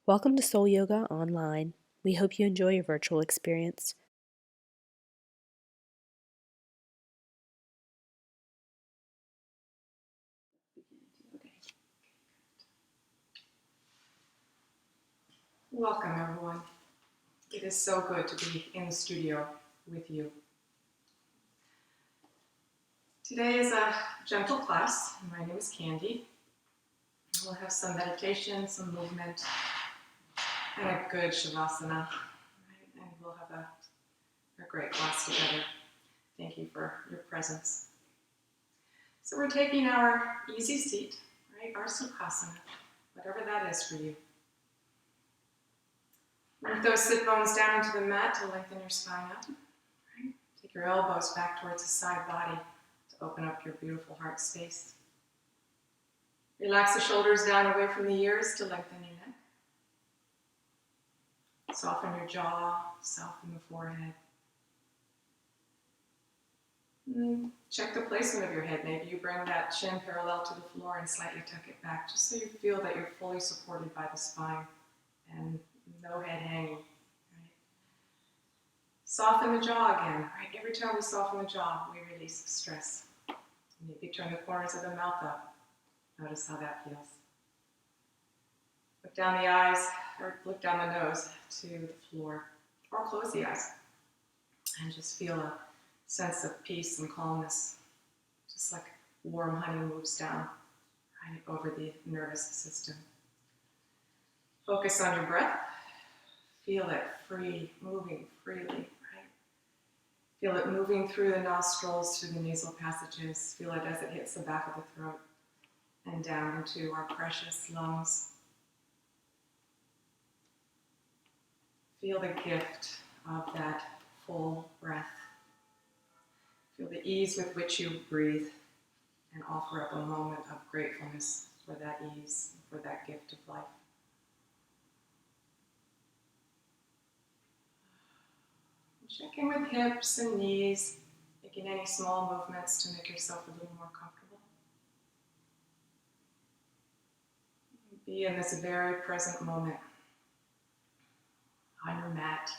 Welcome to Soul Yoga Online. We hope you enjoy your virtual experience. Welcome, everyone. It is so good to be in the studio with you. Today is a gentle class. My name is Kandi. We'll have some meditation, some movement, and a good shavasana. Right? And we'll have a great class together. Thank you for your presence. So we're taking our easy seat, right? Our sukhasana, whatever that is for you. Move those sit bones down into the mat to lengthen your spine up. Right? Take your elbows back towards the side body to open up your beautiful heart space. Relax the shoulders down away from the ears to lengthen your neck. Soften your jaw, soften the forehead. Check the placement of your head. Maybe you bring that chin parallel to the floor and slightly tuck it back, just so you feel that you're fully supported by the spine and no head hanging. Right? Soften the jaw again. Right? Every time we soften the jaw, we release stress. Maybe turn the corners of the mouth up. Notice how that feels. Look down the eyes, or look down the nose to the floor, or close the eyes, and just feel a sense of peace and calmness, just like warm honey moves down right over the nervous system. Focus on your breath. Feel it free, moving freely, right? Feel it moving through the nostrils, through the nasal passages. Feel it as it hits the back of the throat and down into our precious lungs. Feel the gift of that full breath. Feel the ease with which you breathe and offer up a moment of gratefulness for that ease, for that gift of life. Check in with hips and knees, making any small movements to make yourself a little more comfortable. Be in this very present moment on your mat.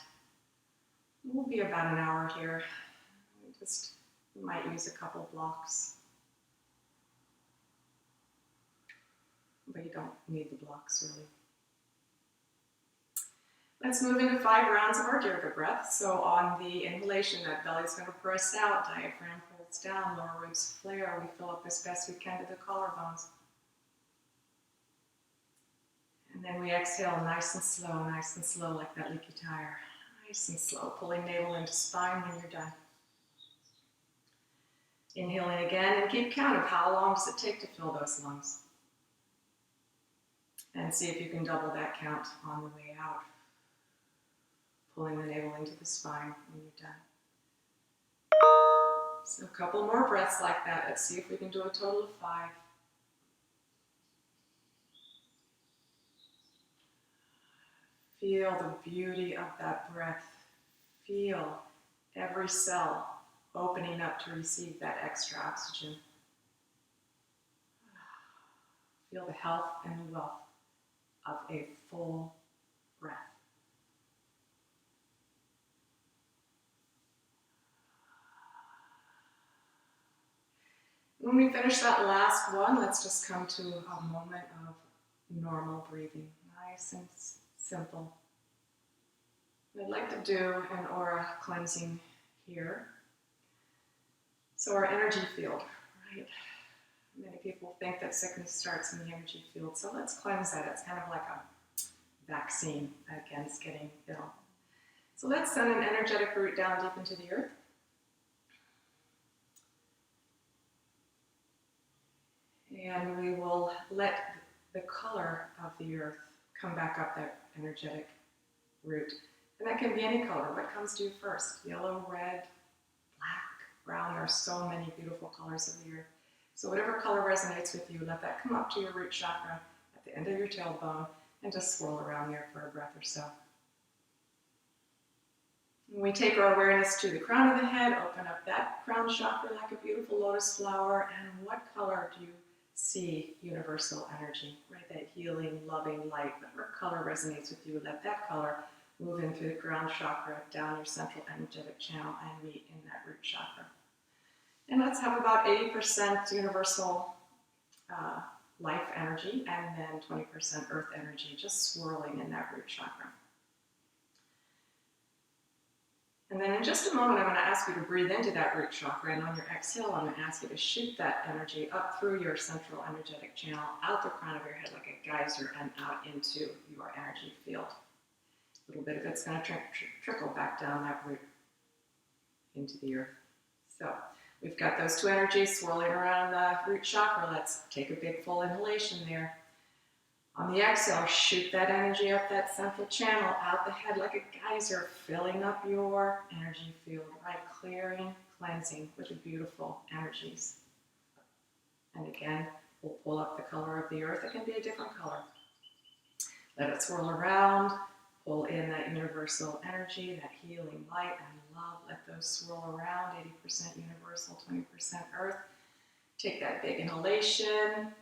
We'll be about an hour here. We might use a couple blocks, but you don't need the blocks really. Let's move into 5 rounds of our Dirga breath. So on the inhalation, that belly's going to press out, diaphragm pulls down, lower ribs flare. We fill up as best we can to the collarbones. And then we exhale nice and slow, like that leaky tire. Nice and slow, pulling navel into spine when you're done. Inhaling again, and keep count of how long does it take to fill those lungs. And see if you can double that count on the way out. Pulling the navel into the spine when you're done. So a couple more breaths like that. Let's see if we can do a total of 5. Feel the beauty of that breath. Feel every cell opening up to receive that extra oxygen. Feel the health and the wealth of a full breath. When we finish that last one, let's just come to a moment of normal breathing. Nice and simple. I'd like to do an aura cleansing here. So our energy field, right? Many people think that sickness starts in the energy field. So let's cleanse that. It's kind of like a vaccine against getting ill. So let's send an energetic root down deep into the earth. And we will let the color of the earth come back up that energetic root. And that can be any color. What comes to you first? Yellow, red, black, brown. There are so many beautiful colors of the earth. So whatever color resonates with you, let that come up to your root chakra at the end of your tailbone and just swirl around there for a breath or so. And we take our awareness to the crown of the head, open up that crown chakra like a beautiful lotus flower, and what color do you see universal energy, right? That healing, loving light. Whatever color resonates with you, let that color move in through the crown chakra, down your central energetic channel, and meet in that root chakra. And let's have about 80% universal life energy, and then 20% earth energy, just swirling in that root chakra. And then in just a moment, I'm going to ask you to breathe into that root chakra, and on your exhale, I'm going to ask you to shoot that energy up through your central energetic channel, out the crown of your head like a geyser, and out into your energy field. A little bit of it's going to trickle back down that root into the earth. So we've got those two energies swirling around the root chakra. Let's take a big full inhalation there. On the exhale, shoot that energy up that central channel, out the head like a geyser, filling up your energy field, right? Clearing, cleansing with the beautiful energies. And again, we'll pull up the color of the earth. It can be a different color. Let it swirl around, pull in that universal energy, that healing light and love. Let those swirl around, 80% universal, 20% earth. Take that big inhalation.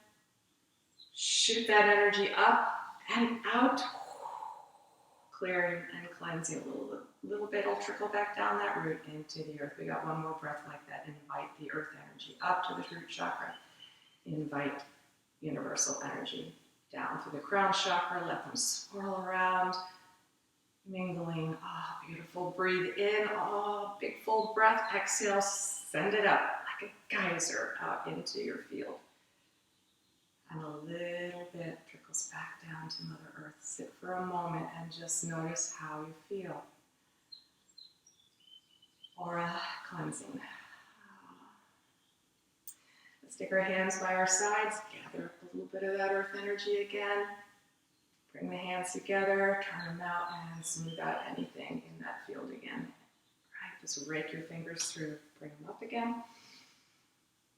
Shoot that energy up and out, clearing and cleansing a little bit. Will trickle back down that root into the earth. We got one more breath like that. Invite the earth energy up to the root chakra. Invite universal energy down through the crown chakra. Let them swirl around, mingling. Ah, oh, beautiful. Breathe in. Oh, big full breath. Exhale. Send it up like a geyser out into your field. And a little bit trickles back down to Mother Earth. Sit for a moment and just notice how you feel. Aura cleansing. Let's take our hands by our sides, gather up a little bit of that earth energy again. Bring the hands together, turn them out, and smooth out anything in that field again. Right, just rake your fingers through, bring them up again.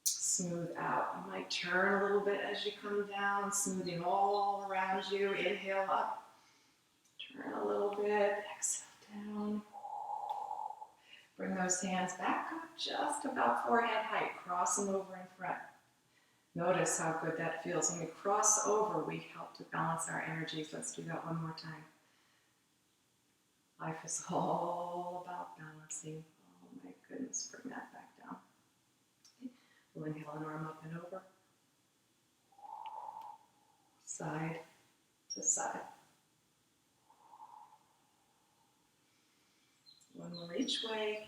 Smooth out. You might turn a little bit as you come down, smoothing all around you. Inhale up. Turn a little bit. Exhale down. Bring those hands back up just about forehead height. Cross them over in front. Notice how good that feels. When we cross over, we help to balance our energies. Let's do that one more time. Life is all about balancing. Oh my goodness. Bring that back down. We'll inhale an arm up and over, side to side. One more each way.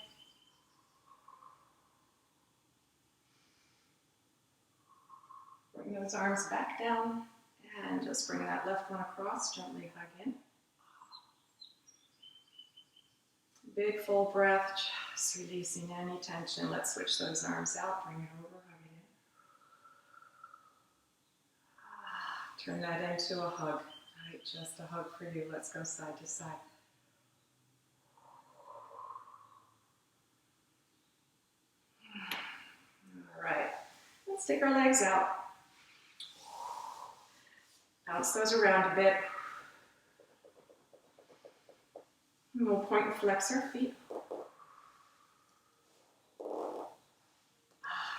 Bring those arms back down and just bring that left one across, gently hug in. Big full breath, just releasing any tension. Let's switch those arms out, bring it over, hug it in. Turn that into a hug, right? Just a hug for you. Let's go side to side. All right, let's take our legs out. Bounce those around a bit. And we'll point and flex our feet.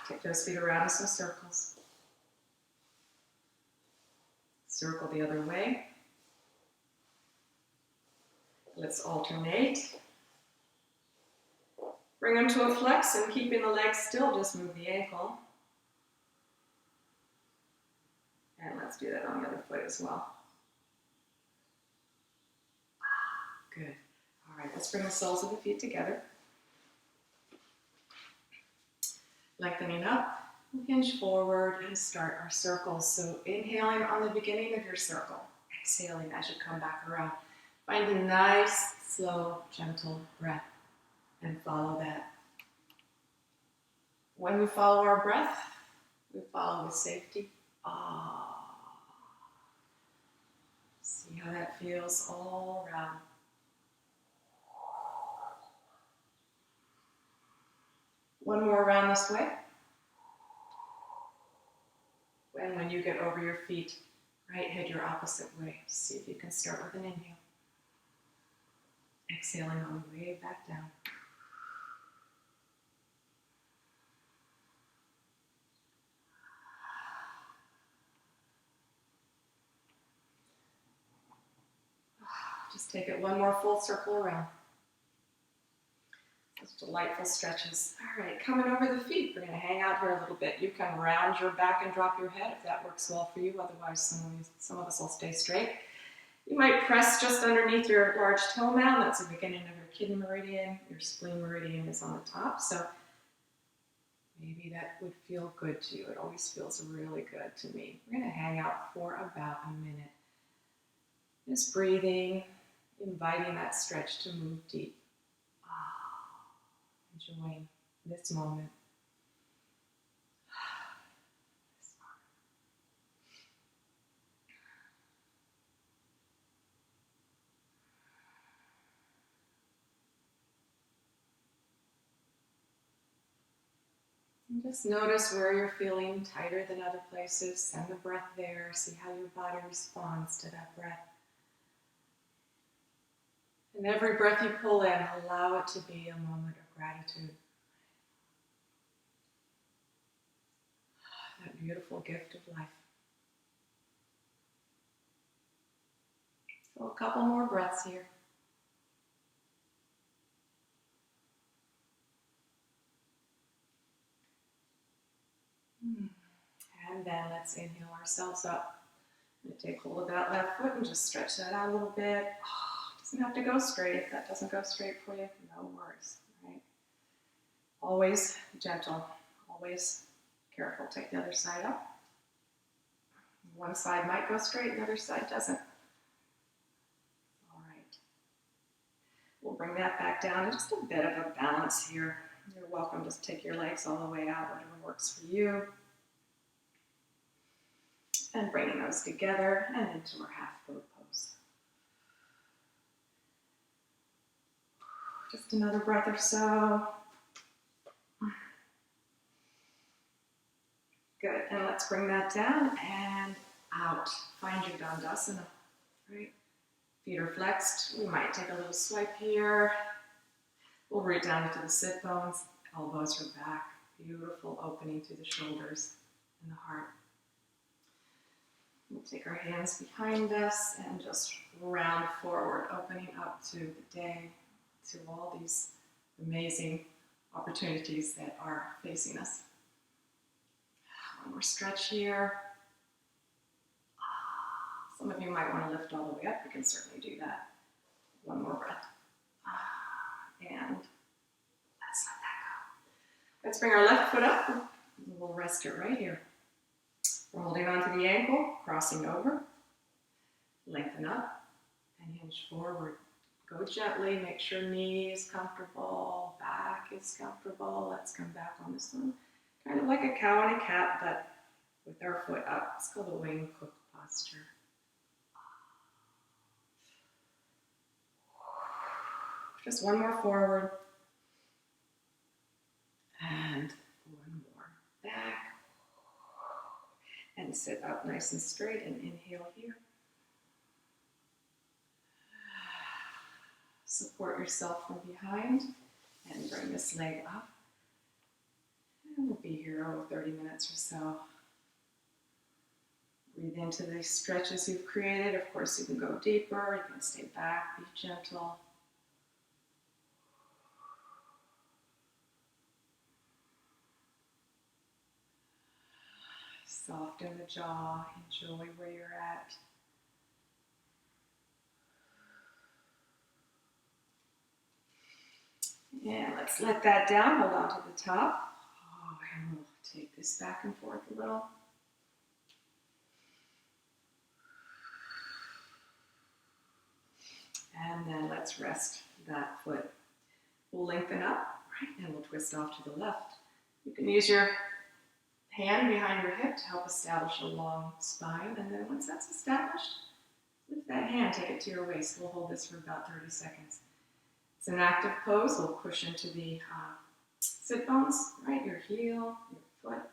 Take those feet around in some circles. Circle the other way. Let's alternate. Bring them to a flex and keeping the legs still, just move the ankle. And let's do that on the other foot as well. Good. All right, let's bring the soles of the feet together. Lengthening up, hinge forward and start our circles. So inhaling on the beginning of your circle, exhaling as you come back around. Find a nice, slow, gentle breath and follow that. When we follow our breath, we follow with safety. See how that feels all around. One more round this way. And when you get over your feet, right, head your opposite way. See if you can start with an inhale. Exhaling on the way back down. take it one more full circle around. Those delightful stretches. All right, coming over the feet. We're going to hang out here a little bit. You can round your back and drop your head if that works well for you. Otherwise, some of us will stay straight. You might press just underneath your large toe mound. That's the beginning of your kidney meridian. Your spleen meridian is on the top. So maybe that would feel good to you. It always feels really good to me. We're going to hang out for about a minute. Just breathing, inviting that stretch to move deep. Enjoying this moment. And just notice where you're feeling tighter than other places. Send the breath there. See how your body responds to that breath. And every breath you pull in, allow it to be a moment of gratitude. That beautiful gift of life. So a couple more breaths here. And then let's inhale ourselves up. I'm going to take hold of that left foot and just stretch that out a little bit. Doesn't have to go straight. If that doesn't go straight for you, no worries. Right? Always gentle. Always careful. Take the other side up. One side might go straight, the other side doesn't. All right. We'll bring that back down to just a bit of a balance here. You're welcome to take your legs all the way out, whatever works for you. And bringing those together and into our half boat pose. Just another breath or so. Good, and let's bring that down and out. Find your Dandasana, right? Feet are flexed. We might take a little swipe here. We'll root down into the sit bones. Elbows are back. Beautiful opening through the shoulders and the heart. We'll take our hands behind us and just round forward, opening up to the day, to all these amazing opportunities that are facing us. One more stretch here. Some of you might want to lift all the way up. You can certainly do that. One more breath. And let's let that go. Let's bring our left foot up. And we'll rest it right here. We're holding onto the ankle, crossing over. Lengthen up and hinge forward. Go gently. Make sure knee is comfortable, back is comfortable. Let's come back on this one. Kind of like a cow and a cat, but with our foot up. It's called the wing cook posture. Just one more forward. And one more back. And sit up nice and straight and inhale here. Support yourself from behind and bring this leg up. And we'll be here over 30 minutes or so. Breathe into the stretches you've created. Of course, you can go deeper. You can stay back. Be gentle. Soften the jaw. Enjoy where you're at. And let's let that down. Hold on to the top. And we'll take this back and forth a little. And then let's rest that foot. We'll lengthen up, right, and we'll twist off to the left. You can use your hand behind your hip to help establish a long spine. And then once that's established, lift that hand, take it to your waist. We'll hold this for about 30 seconds. It's an active pose. We'll push into the sit bones, right? Your heel, your foot.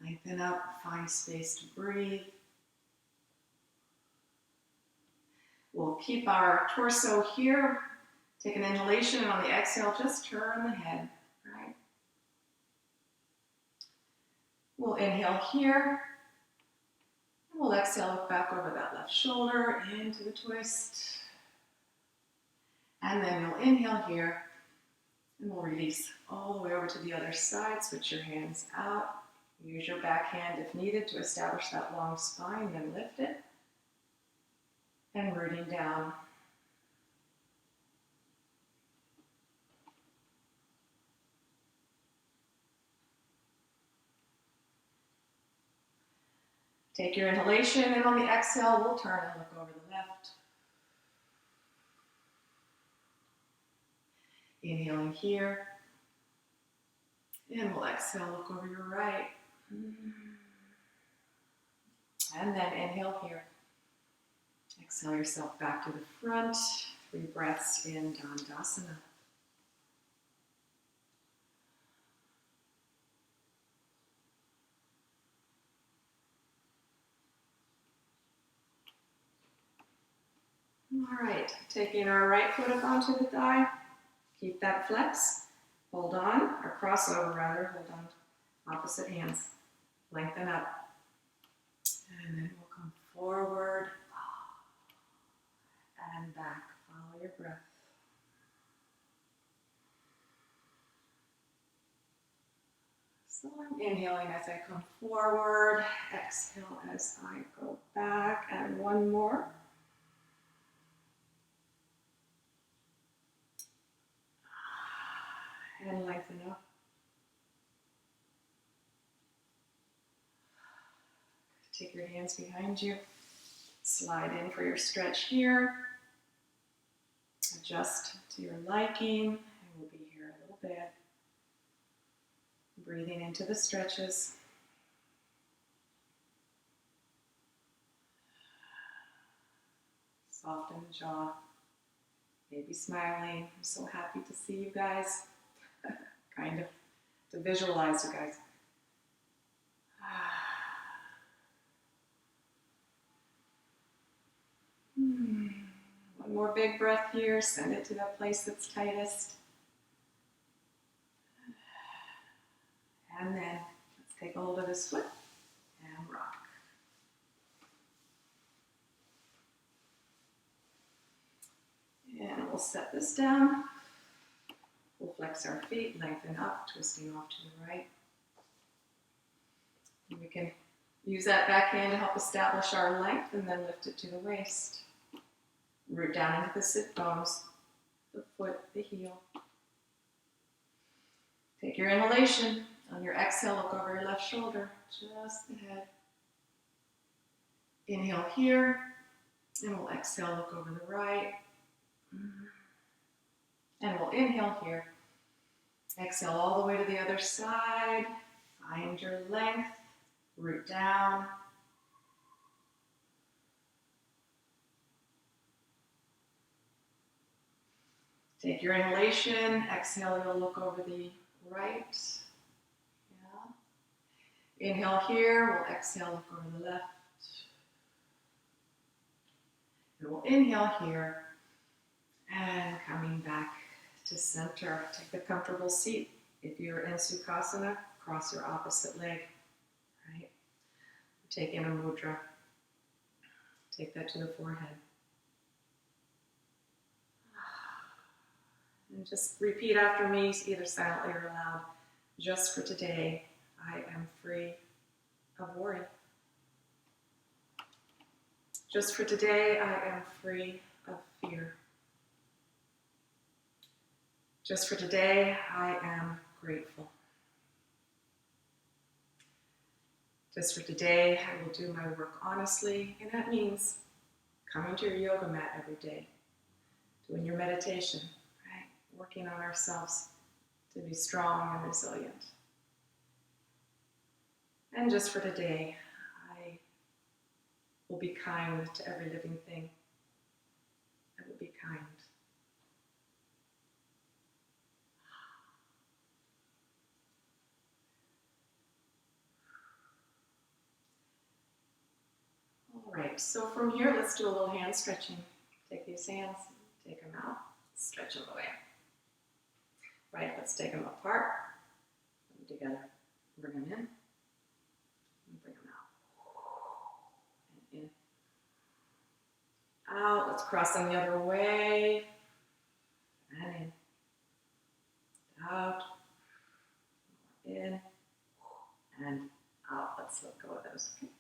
Lengthen up, find space to breathe. We'll keep our torso here. Take an inhalation, and on the exhale, just turn the head, right? We'll inhale here. And we'll exhale, look back over that left shoulder, into the twist. And then you'll inhale here, and we'll release all the way over to the other side. Switch your hands out. Use your back hand if needed to establish that long spine, then lift it. And rooting down. Take your inhalation, and on the exhale, we'll turn and look over the left. Inhaling here. And we'll exhale, look over your right. And then inhale here. Exhale yourself back to the front. 3 breaths in Dandasana. All right, taking our right foot up onto the thigh. Keep that flex. Hold on, or crossover rather. Hold on, opposite hands. Lengthen up. And then we'll come forward and back. Follow your breath. So I'm inhaling as I come forward. Exhale as I go back. And one more. And lengthen up. Take your hands behind you. Slide in for your stretch here. Adjust to your liking. And we'll be here a little bit. Breathing into the stretches. Soften the jaw. Maybe smiling. I'm so happy to see you guys. Kind of to visualize you guys. One more big breath here. Send it to that place that's tightest. And then let's take a hold of this foot and rock. And we'll set this down. We'll flex our feet, lengthen up, twisting off to the right. And we can use that back hand to help establish our length and then lift it to the waist. Root down into the sit bones, the foot, the heel. Take your inhalation. On your exhale, look over your left shoulder, just the head. Inhale here, and we'll exhale, look over the right. And we'll inhale here. Exhale all the way to the other side. Find your length. Root down. Take your inhalation. Exhale, you'll look over the right. Yeah. Inhale here. We'll exhale, look over the left. And we'll inhale here. And coming back to center. Take the comfortable seat. If you're in Sukhasana, cross your opposite leg. Right? Take in a mudra. Take that to the forehead. And just repeat after me, either silently or aloud. Just for today, I am free of worry. Just for today, I am free of fear. Just for today, I am grateful. Just for today, I will do my work honestly, and that means coming to your yoga mat every day, doing your meditation, right? Working on ourselves to be strong and resilient. And just for today, I will be kind to every living thing. I will be kind. All right, so from here, let's do a little hand stretching. Take these hands, take them out, stretch them away. Right, let's take them apart, put them together, bring them in, and bring them out. And in. Out, let's cross them the other way. out, in, and out. Let's let go of those. Okay.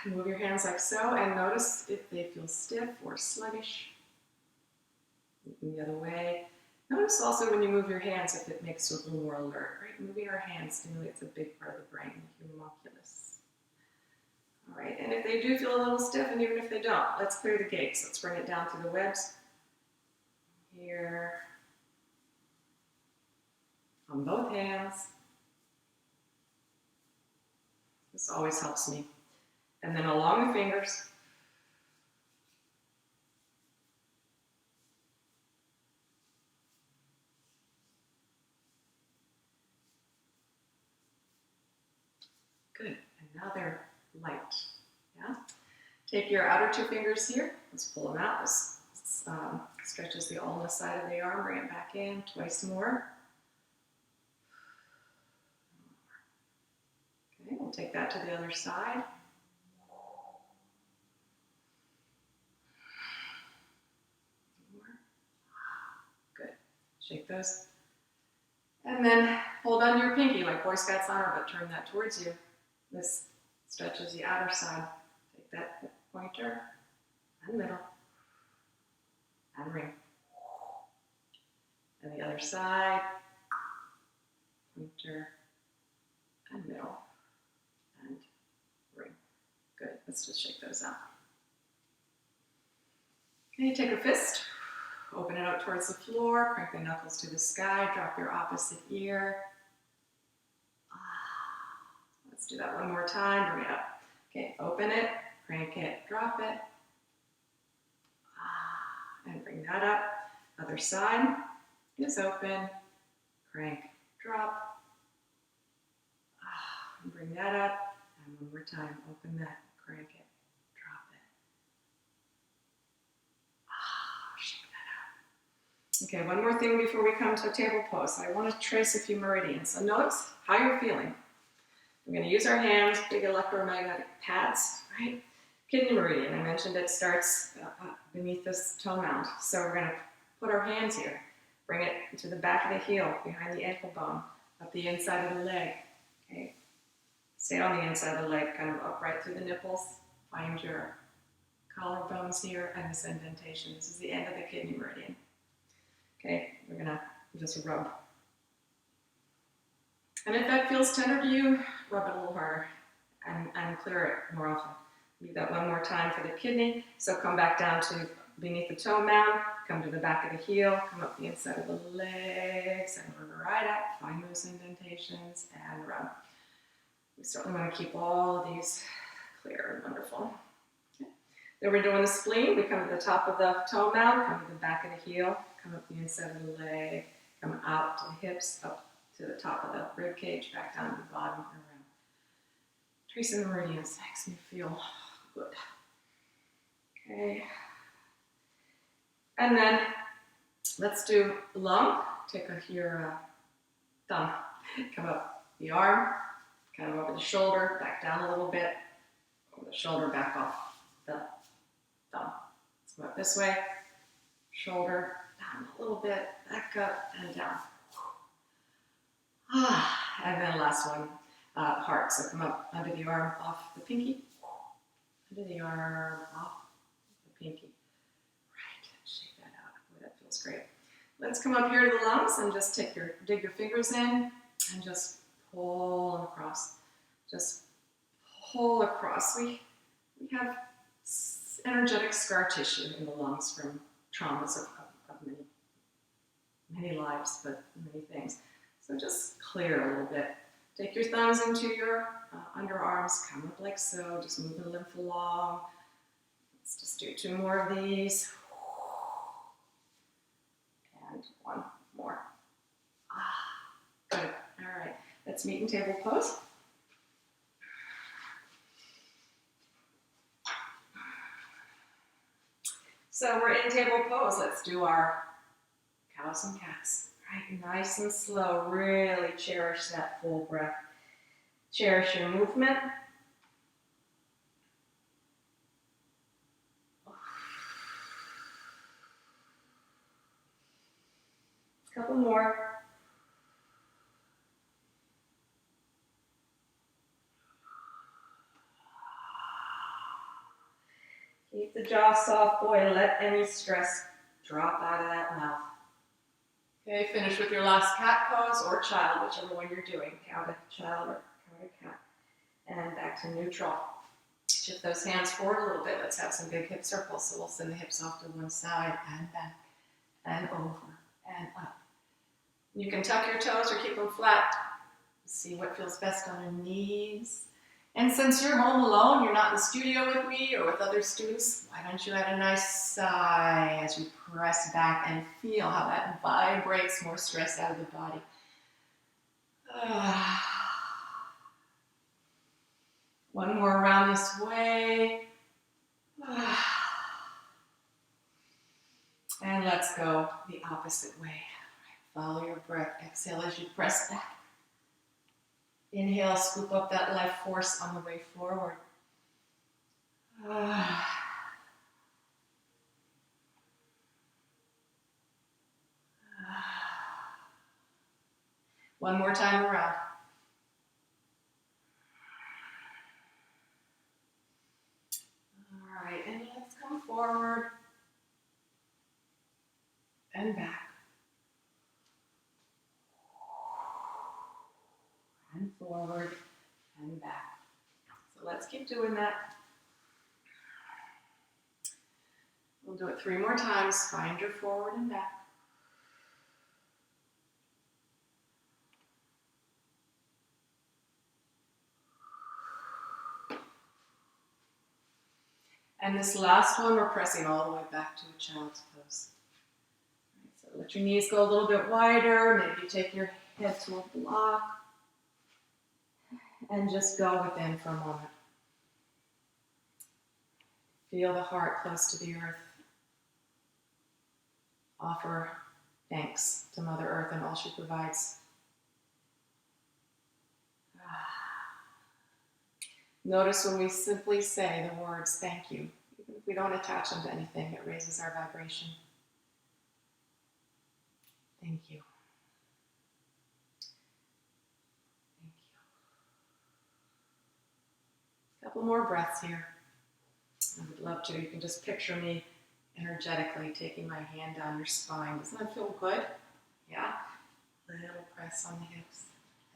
Move your hands like so, and notice if they feel stiff or sluggish. Moving the other way. Notice also when you move your hands if it makes you a little more alert, right? Moving our hands stimulates a big part of the brain, the homunculus. All right, and if they do feel a little stiff, and even if they don't, let's clear the gates. Let's bring it down through the webs. Here. On both hands. This always helps me. And then along the fingers. Good. And now they're light. Yeah. Take your outer two fingers here. Let's pull them out. This stretches the ulnar side of the arm. Bring it back in. Twice more. Okay. We'll take that to the other side. Good. Shake those. And then hold on to your pinky like Boy Scouts honor, but turn that towards you. This stretches the outer side. Take that pointer and middle and ring. And the other side, pointer and middle and ring. Good. Let's just shake those out. Okay, take a fist. Open it up towards the floor, crank the knuckles to the sky, drop your opposite ear. Let's do that one more time, bring it up. Okay, open it, crank it, drop it. And bring that up. Other side is open, crank, drop. And bring that up. And one more time, open that, crank it, drop it. Shake that out. Okay, one more thing before we come to table pose. I want to trace a few meridians. So notice how you're feeling. We're going to use our hands, big electromagnetic pads, right? Kidney meridian, I mentioned it starts beneath this toe mound. So we're going to put our hands here, bring it to the back of the heel, behind the ankle bone, up the inside of the leg. Okay, stay on the inside of the leg, kind of upright through the nipples. Find your collarbones here and this indentation. This is the end of the kidney meridian. Okay, we're going to just rub. And if that feels tender to you, rub it a little harder and clear it more often. Do that one more time for the kidney. So come back down to beneath the toe mound, come to the back of the heel, come up the inside of the legs, and run right up. Find those indentations and run. We certainly want to keep all of these clear and wonderful. Okay. Then we're doing the spleen. We come to the top of the toe mound, come to the back of the heel, come up the inside of the leg, come out to the hips, up to the top of the rib cage, back down to the bottom and around. Tracing the meridians makes me feel good. Okay. And then let's do lung. Take your thumb, come up the arm, kind of over the shoulder, back down a little bit, over the shoulder, back off the thumb. Let's go up this way, shoulder, down a little bit, back up and down. And then last one, heart. So come up under the arm, off the pinky, under the arm, off the pinky. Right, shake that out. Boy, that feels great. Let's come up here to the lungs and just dig your fingers in and just pull across. Just pull across. We have energetic scar tissue in the lungs from traumas of many lives, but many things. So just clear a little bit. Take your thumbs into your underarms, come up like so, just move the lymph along. Let's just do 2 more of these. And 1 more. Good. All right. Let's meet in table pose. So we're in table pose. Let's do our cows and cats. Right, nice and slow. Really cherish that full breath. Cherish your movement. more. Keep the jaw soft, boy. Let any stress drop out of that mouth. Okay, finish with your last cat pose or child, whichever one you're doing. Count a child or count a cat. And back to neutral. Shift those hands forward a little bit. Let's have some big hip circles. So we'll send the hips off to one side and back and over and up. You can tuck your toes or keep them flat. See what feels best on your knees. And since you're home alone, you're not in the studio with me or with other students, why don't you add a nice sigh as you press back and feel how that vibrates more stress out of the body. One more round this way. And let's go the opposite way. Follow your breath. Exhale as you press back. Inhale, scoop up that life force on the way forward. One more time around. All right, and let's come forward and back. And forward and back. So let's keep doing that. We'll do it 3 more times. Find your forward and back. And this last one, we're pressing all the way back to a child's pose. Right, so let your knees go a little bit wider. Maybe take your head to a block. And just go within for a moment. Feel the heart close to the earth. Offer thanks to Mother Earth and all she provides. Notice when we simply say the words thank you, even if we don't attach them to anything, it raises our vibration. Thank you. Thank you. A couple more breaths here. I would love to. You can just picture me energetically taking my hand down your spine. Doesn't that feel good? Yeah? A little press on the hips.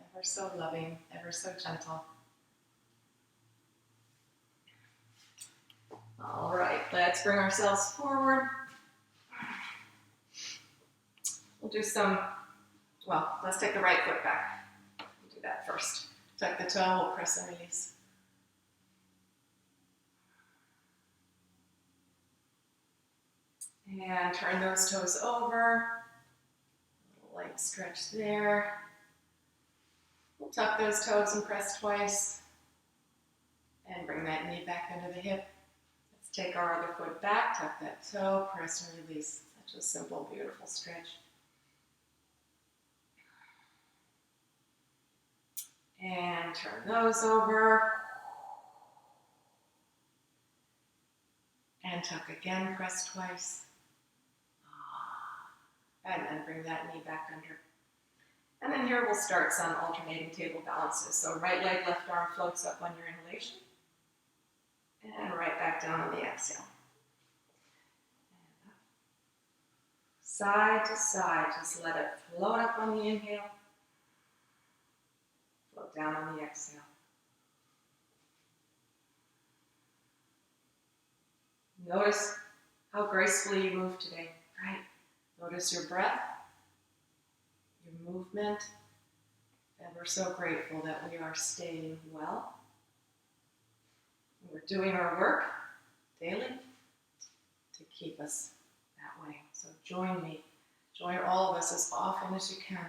Ever so loving, ever so gentle. All right, let's bring ourselves forward. We'll do let's take the right foot back. We'll do that first. Tuck the toe, we'll press and release. And turn those toes over. A little light stretch there. We'll tuck those toes and press twice. And bring that knee back under the hip. Let's take our other foot back, tuck that toe, press and release. Such a simple, beautiful stretch. And turn those over. And tuck again, press twice. And then bring that knee back under. And then here we'll start some alternating table balances. So right leg, left arm floats up on your inhalation. And right back down on the exhale. And up. Side to side, just let it float up on the inhale. Float down on the exhale. Notice how gracefully you move today, right? Notice your breath, your movement, and we're so grateful that we are staying well. We're doing our work daily to keep us that way. So join me, join all of us as often as you can.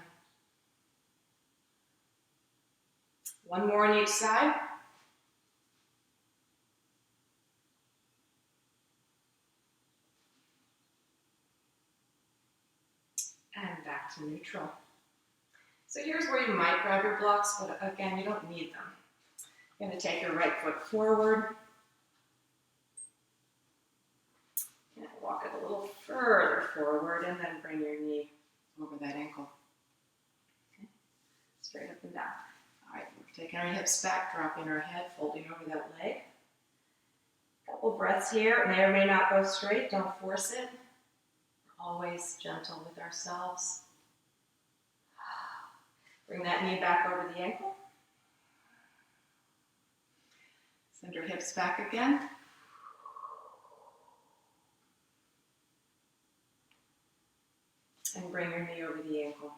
One more on each side. And back to neutral. So here's where you might grab your blocks, but again, you don't need them. You're going to take your right foot forward. And walk it a little further forward, and then bring your knee over that ankle. Okay. Straight up and down. All right, we're taking our hips back, dropping our head, folding over that leg. Couple breaths here. May or may not go straight. Don't force it. We're always gentle with ourselves. Bring that knee back over the ankle. Send your hips back again. And bring your knee over the ankle.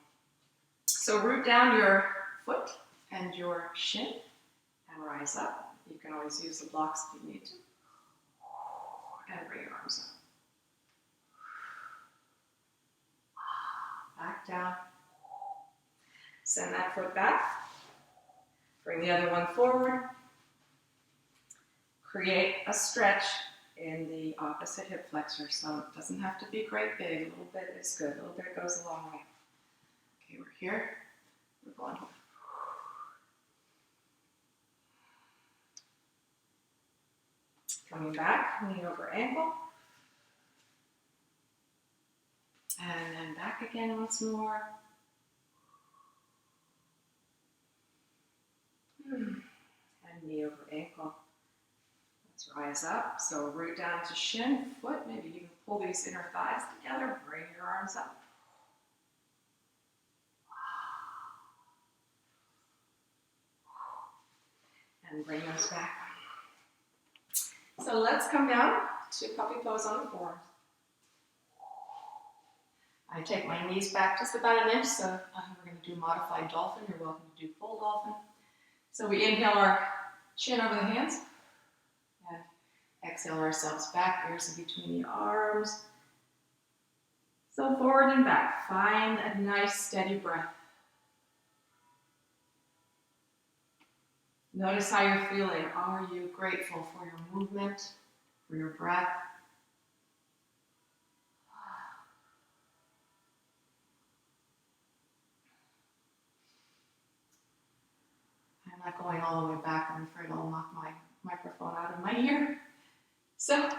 So root down your foot and your shin and rise up. You can always use the blocks if you need to. And bring your arms up. Back down. Send that foot back. Bring the other one forward. Create a stretch in the opposite hip flexor. So it doesn't have to be great big. A little bit is good. A little bit goes a long way. Okay, we're here. We're going. Coming back, knee over ankle. And then back again once more. And knee over ankle. Let's rise up. So root down to shin, foot. Maybe even pull these inner thighs together. Bring your arms up. And bring those back. So let's come down to puppy pose on the forearms. I take my knees back just about an inch, so we're going to do modified dolphin. You're welcome to do full dolphin. So we inhale our chin over the hands, and exhale ourselves back, ears in between the arms. So forward and back. Find a nice steady breath. Notice how you're feeling. Are you grateful for your movement, for your breath? I'm not going all the way back. I'm afraid I'll knock my microphone out of my ear. So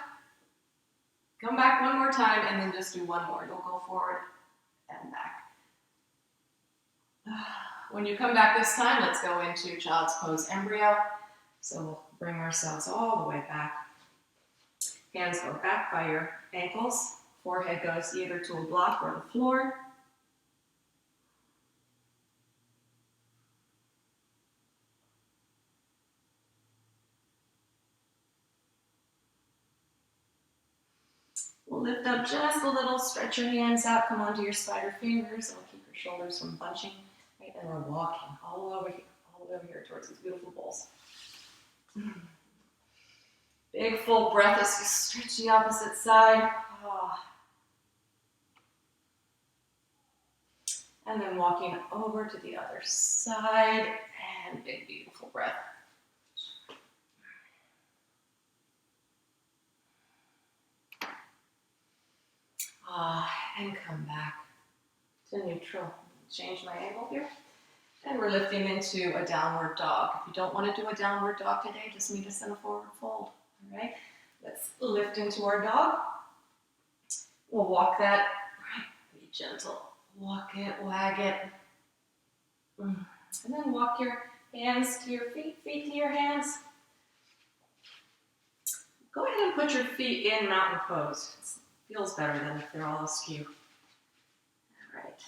come back one more time and then just do one more. You'll go forward and back. When you come back this time, let's go into child's pose embryo. So we'll bring ourselves all the way back. Hands go back by your ankles. Forehead goes either to a block or the floor. We'll lift up just a little, stretch your hands out, come onto your spider fingers. It'll keep your shoulders from bunching. Right, and we're walking all the way over here towards these beautiful bowls. Big full breath as you stretch the opposite side. And then walking over to the other side, and big beautiful breath. And come back to neutral. Change my angle here. And we're lifting into a downward dog. If you don't want to do a downward dog today, just meet us in a forward fold. All right? Let's lift into our dog. We'll walk that. Be gentle. Walk it, wag it. And then walk your hands to your feet, feet to your hands. Go ahead and put your feet in mountain pose. It feels better than if they're all askew. All right.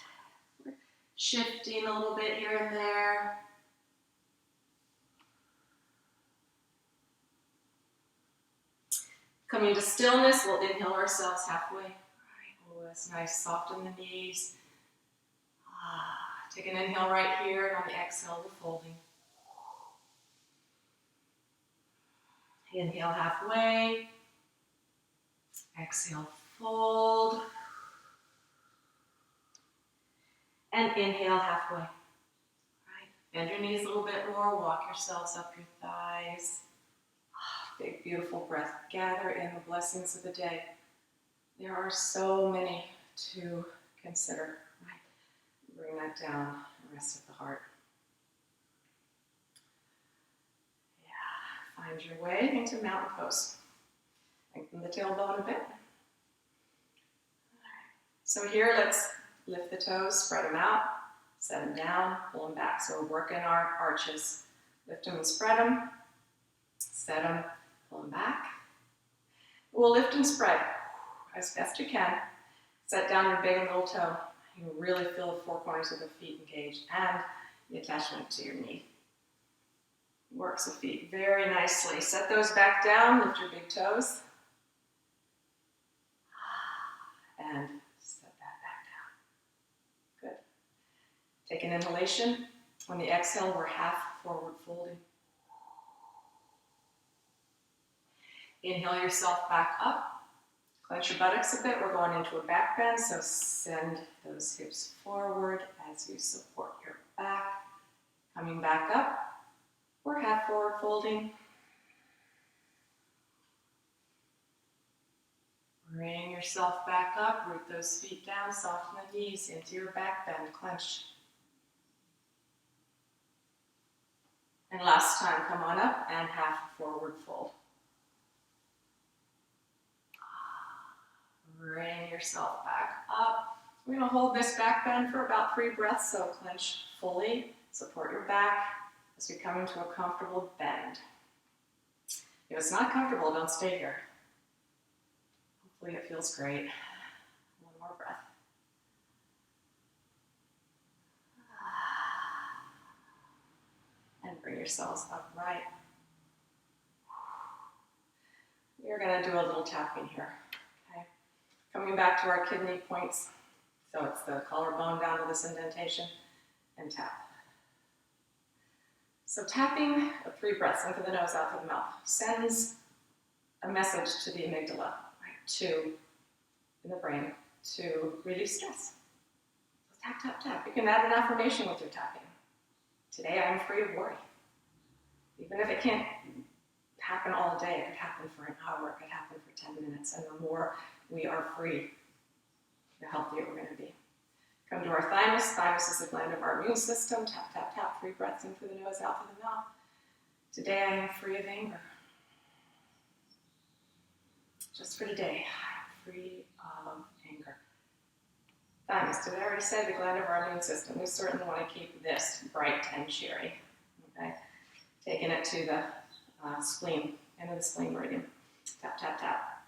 We're shifting a little bit here and there. Coming to stillness, we'll inhale ourselves halfway. All right. Oh, that's nice. Soften the knees. Take an inhale right here, and on the exhale, we're folding. Inhale halfway. Exhale, fold. And inhale halfway. Right. Bend your knees a little bit more. Walk yourselves up your thighs. Big, beautiful breath. Gather in the blessings of the day. There are so many to consider. Right. Bring that down and rest at the heart. Yeah. Find your way into mountain pose. Lengthen the tailbone a bit. So here, let's lift the toes, spread them out, set them down, pull them back. So we're working our arches. Lift them and spread them, set them, pull them back. We'll lift and spread as best you can. Set down your big and little toe. You really feel the four corners of the feet engaged and the attachment to your knee. Works the feet very nicely. Set those back down, lift your big toes. And set that back down. Good. Take an inhalation. On the exhale, we're half forward folding. Inhale yourself back up. Clench your buttocks a bit. We're going into a back bend, so send those hips forward as you support your back. Coming back up. We're half forward folding. Bring yourself back up. Root those feet down. Soften the knees into your back bend. Clench. And last time, come on up and half forward fold. Bring yourself back up. We're going to hold this back bend for about 3 breaths, so clench fully. Support your back as we come into a comfortable bend. If it's not comfortable, don't stay here. Hopefully it feels great. One more breath. And bring yourselves upright. We're going to do a little tapping here. Okay? Coming back to our kidney points. So it's the collarbone down to this indentation and tap. So tapping 3 breaths into the nose, out through the mouth, sends a message to the amygdala, right, to, in the brain, to release stress. So tap, tap, tap. You can add an affirmation with your tapping. Today I am free of worry. Even if it can't happen all day, it could happen for an hour, it could happen for 10 minutes, and the more we are free, the healthier we're going to be. Come to our thymus. Thymus is the gland of our immune system. Tap, tap, tap. 3 breaths in through the nose, out through the mouth. Today I am free of anger. Just for today, I'm free of anger. Thymus, did I already say the gland of our immune system? We certainly want to keep this bright and cheery. Okay? Taking it to the spleen, end of the spleen meridian. Tap, tap, tap.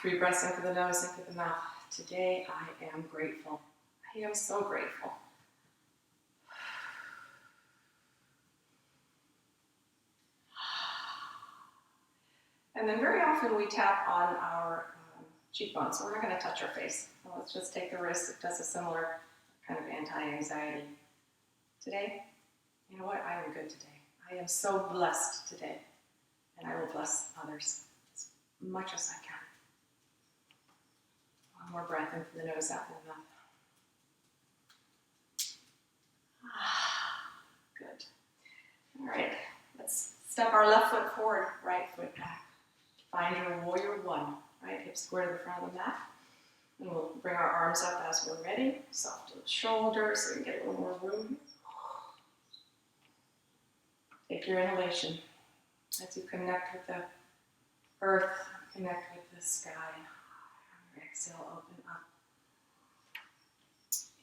3 breaths in through the nose, in through the mouth. Today I am grateful. I am so grateful. And then very often we tap on our cheekbones. So we're not going to touch our face. So let's just take the wrist. It does a similar kind of anti-anxiety. Today, you know what? I am good today. I am so blessed today. And I will bless others as much as I can. One more breath in through the nose, out through the mouth. Good. All right. Let's step our left foot forward, right foot back. Find your warrior 1. Right, hips square to the front of the mat. And we'll bring our arms up as we're ready. Soft to the shoulders so we can get a little more room. Take your inhalation as you connect with the earth, connect with the sky. Exhale, open up.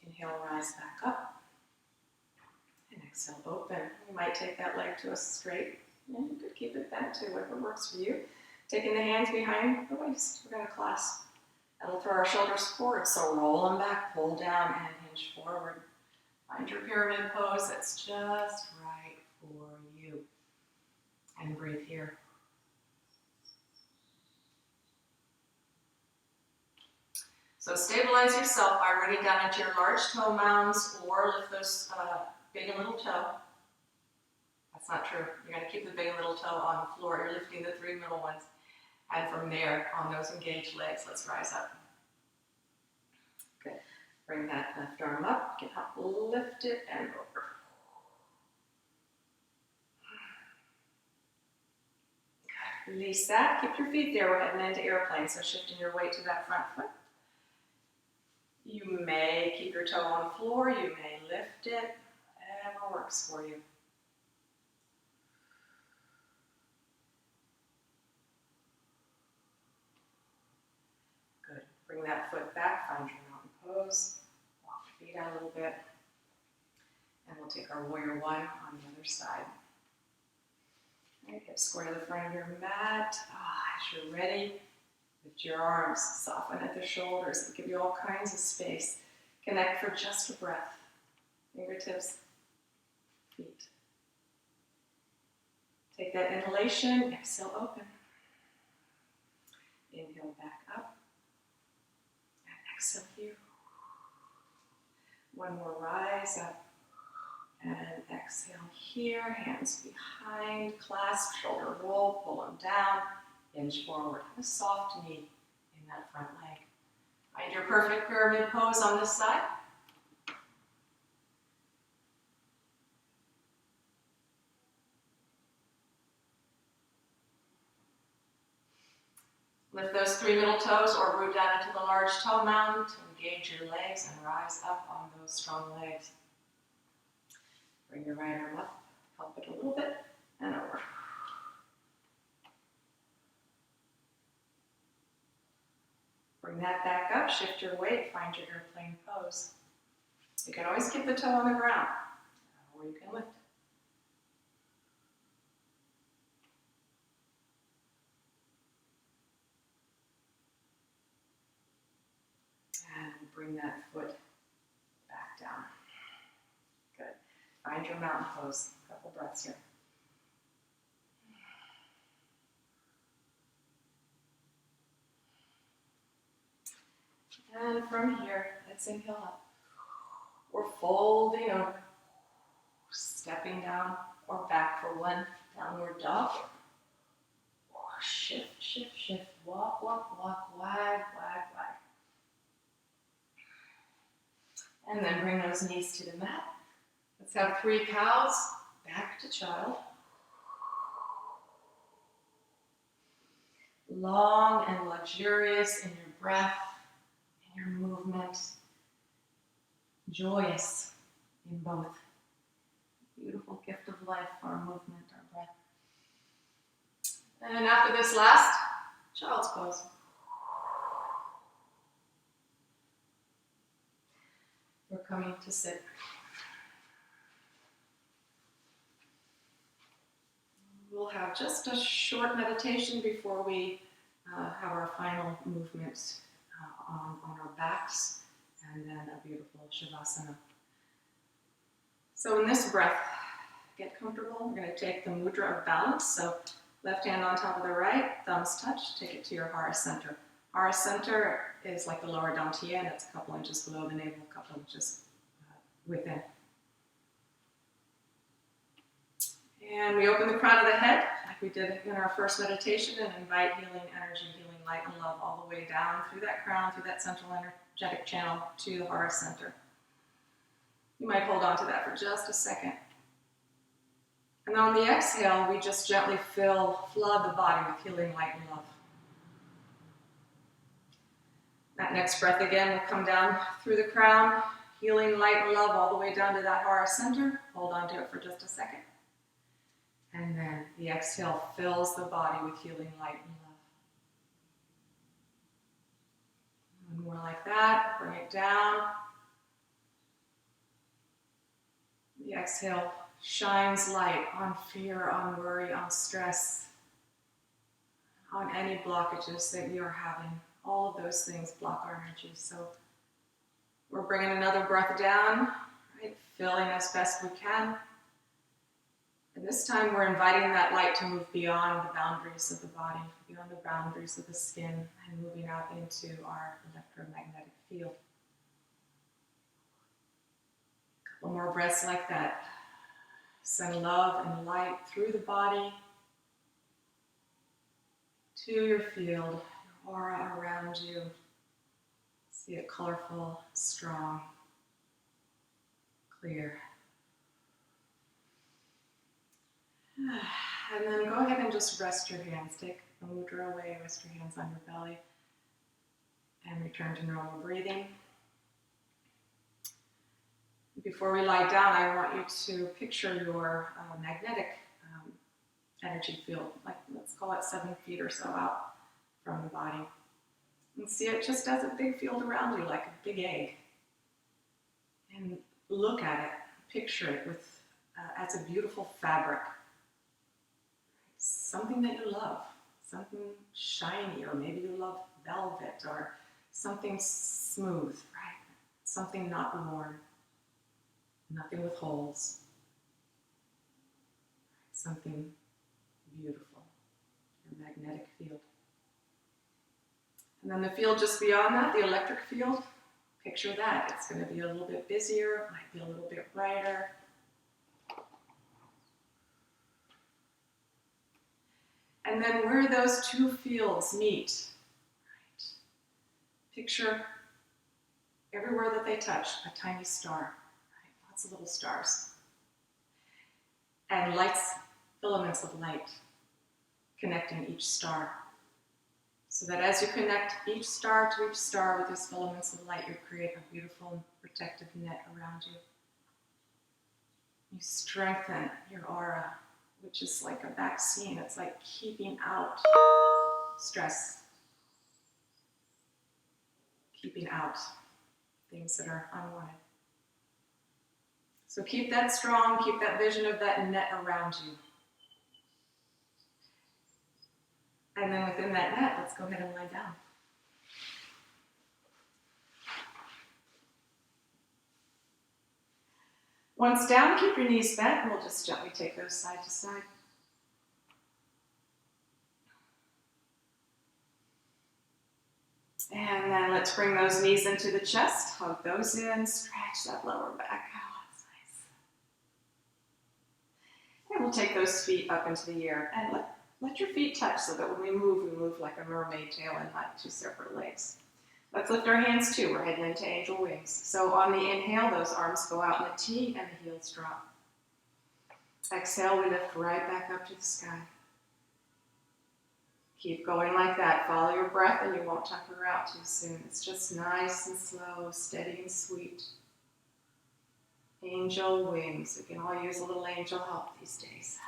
Inhale, rise back up. And exhale, open. You might take that leg to a straight. And you could keep it bent too, whatever works for you. Taking the hands behind the waist. We're going to clasp. And we'll throw our shoulders forward. So roll them back, pull down, and hinge forward. Find your pyramid pose that's just right for you. And breathe here. So stabilize yourself by rooting down into your large toe mounds or lift those big and little toe. That's not true. You're going to keep the big and little toe on the floor. You're lifting the 3 middle ones. And from there, on those engaged legs, let's rise up. Good. Bring that left arm up. Get up, lift it, and over. Good. Release that. Keep your feet there. We're heading into airplane, so shifting your weight to that front foot. You may keep your toe on the floor. You may lift it. Whatever works for you. Good. Bring that foot back. Find your mountain take our warrior one on the other side. All right, hips square to the front of your mat. As you're ready, lift your arms, soften at the shoulders, give you all kinds of space. Connect for just a breath. Fingertips, feet. Take that inhalation, exhale, open. Inhale back up, and exhale here. One more, rise up, and exhale here. Hands behind, clasp, shoulder roll, pull them down, hinge forward. Have a soft knee in that front leg. Find your perfect pyramid pose on this side. Lift those 3 middle toes or root down into the large toe mound to engage your legs and rise up on those strong legs. Bring your right arm up, help it a little bit, and over. Bring that back up, shift your weight, find your airplane pose. You can always keep the toe on the ground, or you can lift it. And bring that foot back down. Good. Find your mountain pose. A couple breaths here. And from here, let's inhale up. We're folding over, stepping down or back for one, downward dog. Shift, shift, shift, walk, walk, walk, wag, wag, wag. And then bring those knees to the mat. Let's have 3 cows, back to child. Long and luxurious in your breath, in your movement. Joyous in both. Beautiful gift of life, our movement, our breath. And after this last, child's pose. We're coming to sit. We'll have just a short meditation before we have our final movement on our backs, and then a beautiful Shavasana. So in this breath, get comfortable. We're going to take the mudra of balance. So left hand on top of the right, thumbs touch, take it to your Hara center. Hara center is like the lower dantian, it's a couple inches below the navel, a couple inches within. And we open the crown of the head, like we did in our first meditation, and invite healing energy, healing light and love all the way down through that crown, through that central energetic channel to the Hara center. You might hold on to that for just a second. And then on the exhale, we just gently flood the body with healing light and love. That next breath again will come down through the crown, healing light and love all the way down to that Hara center. Hold on to it for just a second. And then the exhale fills the body with healing light and love. One more like that. Bring it down. The exhale shines light on fear, on worry, on stress, on any blockages that you are having. All of those things block our energy. So we're bringing another breath down, right? Filling as best we can. And this time we're inviting that light to move beyond the boundaries of the body, beyond the boundaries of the skin, and moving out into our electromagnetic field. A couple more breaths like that. Send love and light through the body to your field, your aura around you. See it colorful, strong, clear. And then go ahead and just rest your hands. Take the mudra away, rest your hands on your belly, and return to normal breathing. Before we lie down, I want you to picture your magnetic energy field, like let's call it 7 feet or so out from the body. And see it just as a big field around you, like a big egg. And look at it, picture it with as a beautiful fabric. Something that you love, something shiny, or maybe you love velvet, or something smooth, right? Something not worn, nothing with holes, something beautiful, your magnetic field. And then the field just beyond that, the electric field, picture that. It's going to be a little bit busier, might be a little bit brighter. And then where those two fields meet, right? Picture everywhere that they touch, a tiny star, right? Lots of little stars. And lights, filaments of light connecting each star. So that as you connect each star to each star with these filaments of light, you create a beautiful protective net around you. You strengthen your aura, which is like a vaccine. It's like keeping out stress, keeping out things that are unwanted. So keep that strong, keep that vision of that net around you. And then within that net, let's go ahead and lie down. Once down, keep your knees bent, and we'll just gently take those side to side. And then let's bring those knees into the chest, hug those in, stretch that lower back. Oh, that's nice. And we'll take those feet up into the air, and let your feet touch so that when we move like a mermaid tail and not two separate legs. Let's lift our hands too. We're heading into angel wings. So on the inhale, those arms go out in a T and the heels drop. Exhale, we lift right back up to the sky. Keep going like that. Follow your breath and you won't tuck her out too soon. It's just nice and slow, steady and sweet. Angel wings. We can all use a little angel help these days.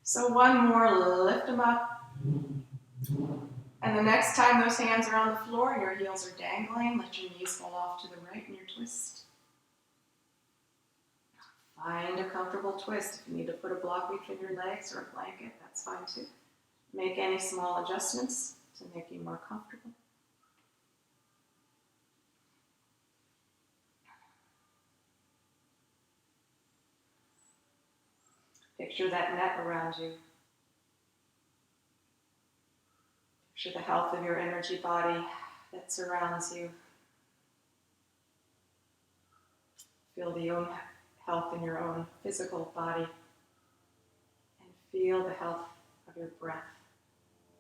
So one more, lift them up. And the next time those hands are on the floor and your heels are dangling, let your knees fall off to the right in your twist. Find a comfortable twist. If you need to put a block between your legs or a blanket, that's fine too. Make any small adjustments to make you more comfortable. Picture that net around you. Picture the health of your energy body that surrounds you. Feel the own health in your own physical body. And feel the health of your breath,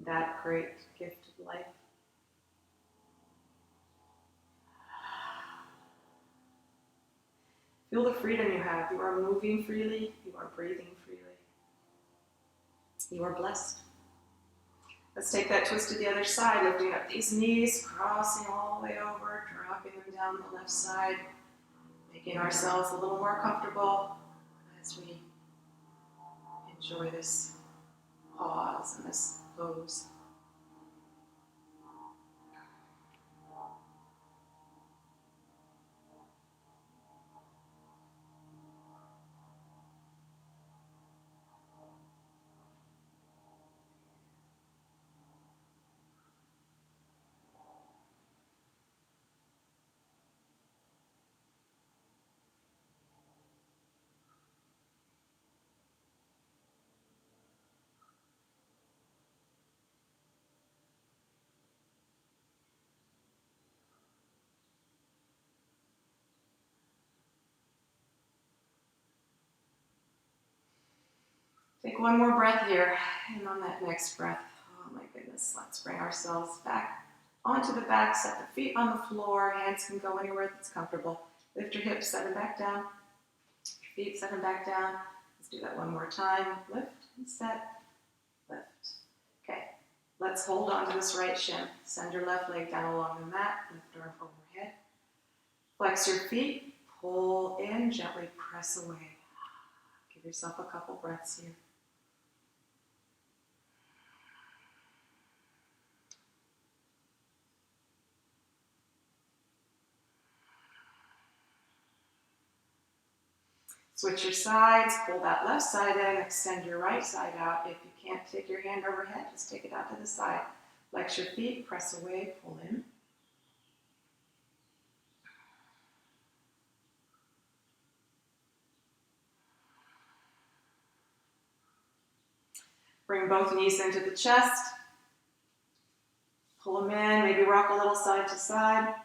that great gift of life. Feel the freedom you have. You are moving freely. You are breathing freely. You are blessed. Let's take that twist to the other side, lifting up these knees, crossing all the way over, dropping them down the left side, making ourselves a little more comfortable as we enjoy this pause and this pose. Take one more breath here, and on that next breath, oh my goodness, let's bring ourselves back onto the back, set the feet on the floor, hands can go anywhere that's comfortable. Lift your hips, set them back down, your feet, set them back down. Let's do that one more time. Lift and set, lift. Okay, let's hold on to this right shin. Send your left leg down along the mat, lift arm overhead. Flex your feet, pull in, gently press away. Give yourself a couple breaths here. Switch your sides, pull that left side in, extend your right side out. If you can't take your hand overhead, just take it out to the side. Flex your feet, press away, pull in. Bring both knees into the chest. Pull them in, maybe rock a little side to side.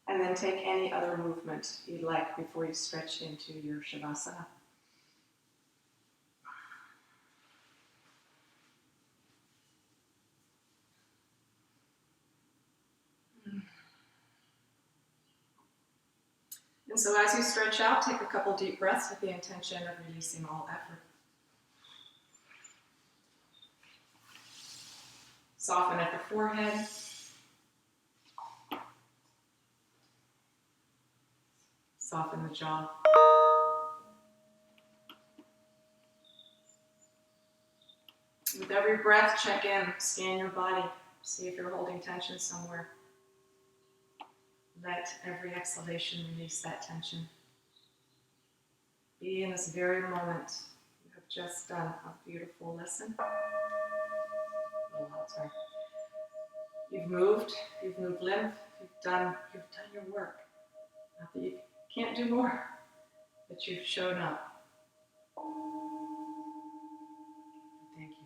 And then take any other movement you'd like before you stretch into your Shavasana. And so as you stretch out, take a couple deep breaths with the intention of releasing all effort. Soften at the forehead. Soften the jaw. With every breath, check in, scan your body, see if you're holding tension somewhere. Let every exhalation release that tension. Be in this very moment. You have just done a beautiful lesson. You've moved lymph, you've done your work. Not that you can't do more, but you've shown up. Thank you.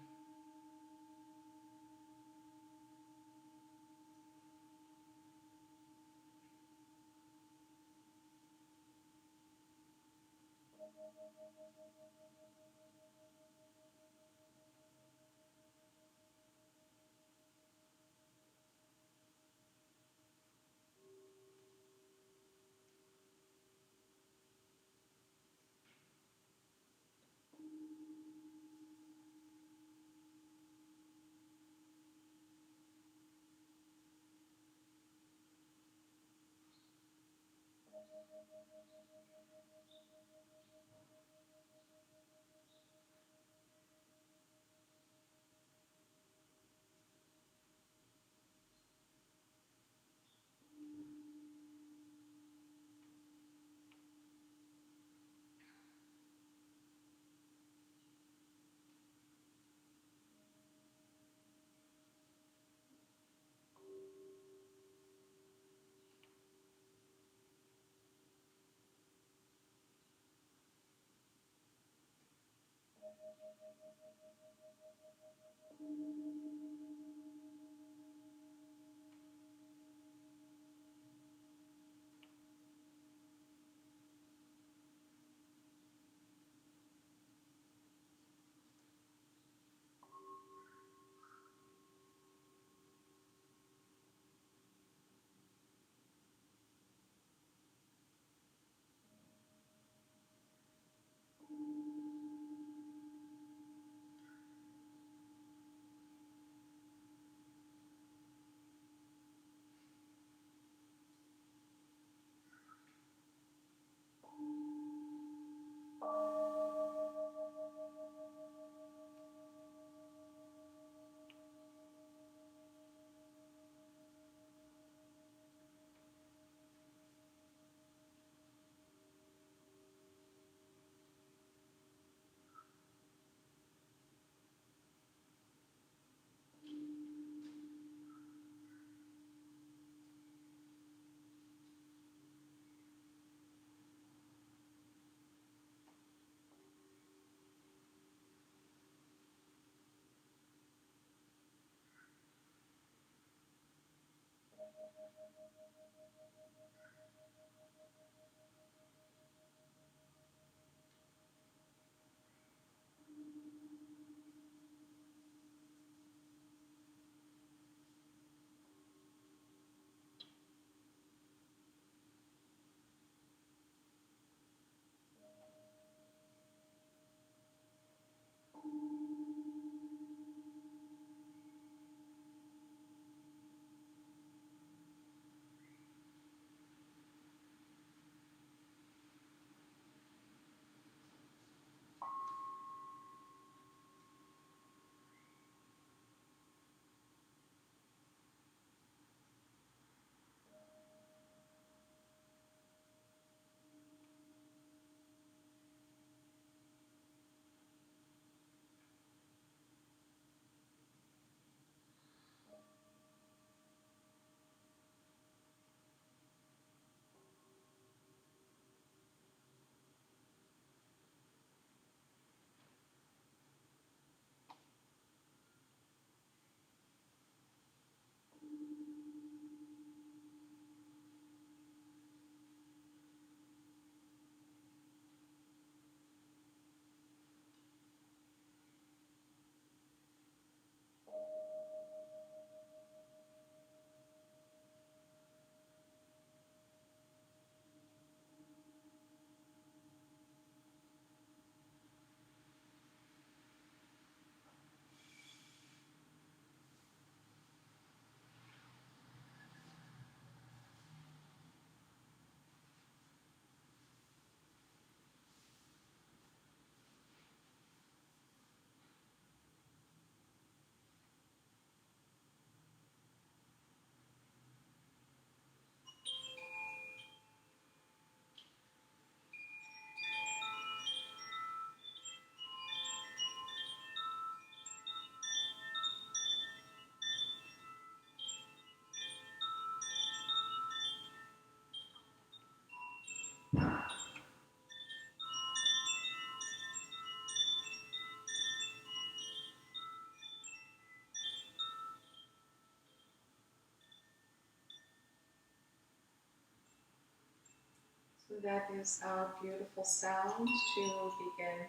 that is our beautiful sound to begin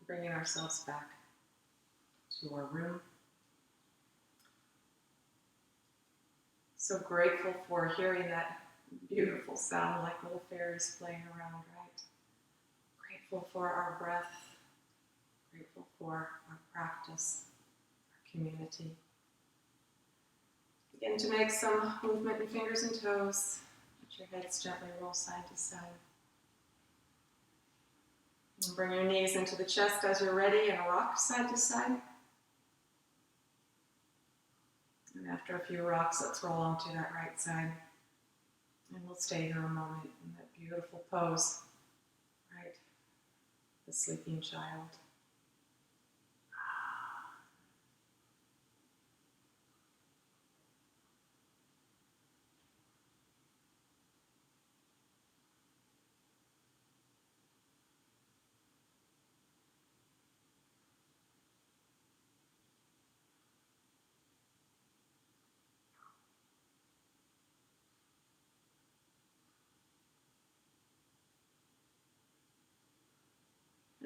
bringing ourselves back to our room. So grateful for hearing that beautiful sound like little fairies playing around, right? Grateful for our breath, grateful for our practice, our community. Begin to make some movement in fingers and toes. Let your heads gently roll side to side. And bring your knees into the chest as you're ready and rock side to side. And after a few rocks, let's roll onto that right side. And we'll stay here a moment in that beautiful pose, right? The sleeping child.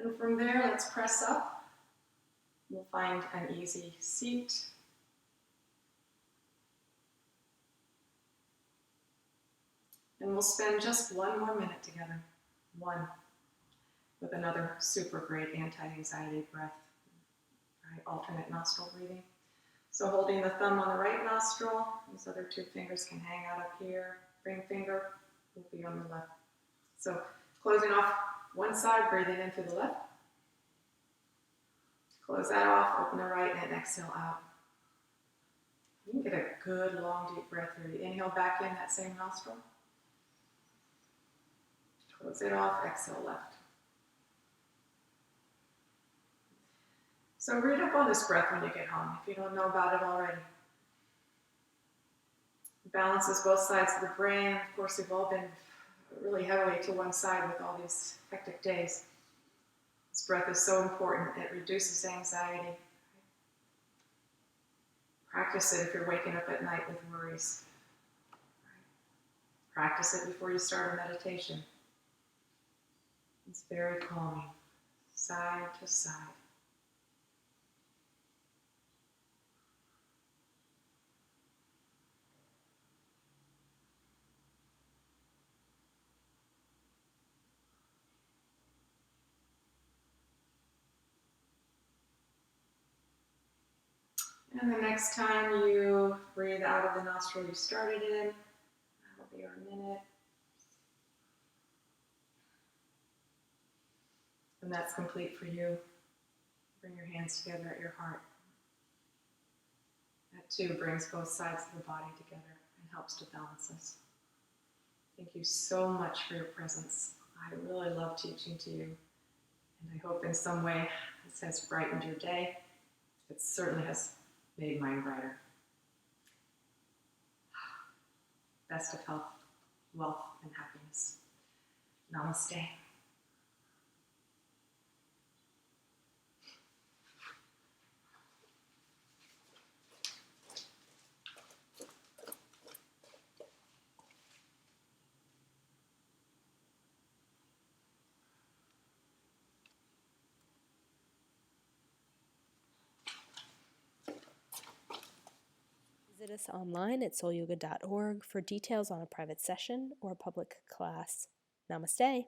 And from there, let's press up. We'll find an easy seat. And we'll spend just one more minute together. One. With another super great anti-anxiety breath. Right? Alternate nostril breathing. So holding the thumb on the right nostril, these other two fingers can hang out up here. Ring finger will be on the left. So closing off one side, breathing in through the left. Close that off, open the right, and exhale out. You can get a good, long, deep breath here. You inhale back in that same nostril. Close it off, exhale left. So read up on this breath when you get home, if you don't know about it already. It balances both sides of the brain. Of course, we've all been really heavily to one side with all these hectic days. This breath is so important. It reduces anxiety. Practice it if you're waking up at night with worries. Practice it before you start a meditation. It's very calming, side to side. And the next time you breathe out of the nostril you started in, that'll be our minute. And that's complete for you. Bring your hands together at your heart. That too brings both sides of the body together and helps to balance us. Thank you so much for your presence. I really love teaching to you. And I hope in some way this has brightened your day. It certainly has made mine brighter. Best of health, wealth, and happiness. Namaste. Visit us online at soulyoga.org for details on a private session or public class. Namaste.